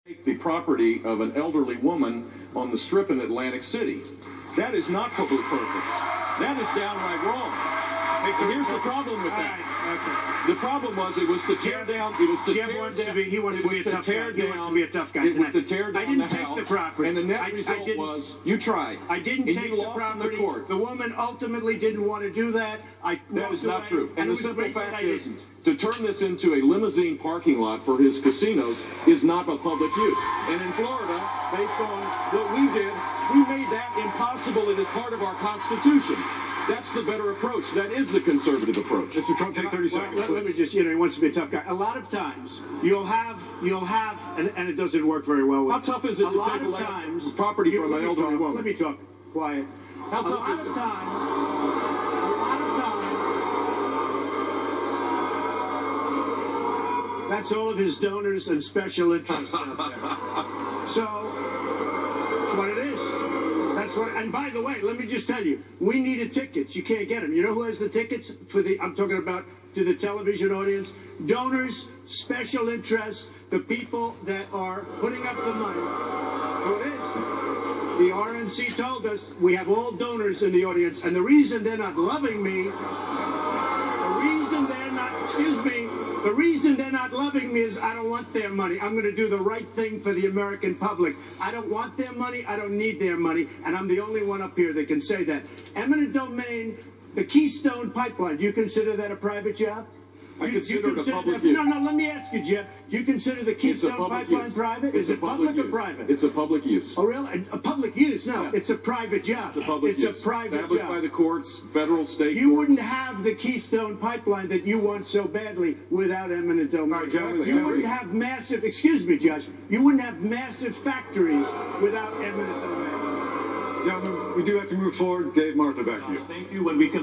The property of an elderly woman on the Strip in Atlantic City. That is not public purpose. That is downright wrong. And here's the problem with that. The problem was it was to tear down. It was to tear down. He wants to be a tough guy. He wants to be a tough guy. It was to tear down I didn't the take house, the property. and the net result was you tried. I didn't and take you the lost property. in the court. The woman ultimately didn't want to do that. That is not true. And the simple fact is, didn't. to turn this into a limousine parking lot for his casinos is not a public use. And in Florida, based on what we did, we made that impossible. It is part of our Constitution. That's the better approach. That is the conservative approach. Mr. Trump, take 30 seconds. Let me just, he wants to be a tough guy. A lot of times, you'll have, and it doesn't work very well with How tough is it to take a property from an elderly woman? Let me talk quiet. How tough is it? A lot of times, that's all of his donors and special interests out there. So, that's what it is. That's what, and by the way, let me just tell you, we needed tickets. You can't get them. You know who has the tickets for the, I'm talking about to the television audience? Donors, special interests, the people that are putting up the money. So it is. The RNC told us we have all donors in the audience, and the reason they're not loving me, the reason they're not loving me is I don't want their money. I'm going to do the right thing for the American public. I don't want their money. I don't need their money. And I'm the only one up here that can say that. Eminent domain, the Keystone Pipeline, do you consider that a private job? I consider it a public use. No, let me ask you, Jeff. Do you consider the Keystone Pipeline private? Is it public or private? It's a public use. Oh, really? A public use? No, Yeah. It's a private job. It's a public use. It's a private job. Established by the courts, federal, state You courts. wouldn't have the Keystone Pipeline that you want so badly without eminent domain. All right, gentlemen, You wouldn't have massive, excuse me, Judge, you wouldn't have massive factories without eminent domain. Gentlemen, we do have to move forward. Dave, Martha, back to you. Thank you. When we can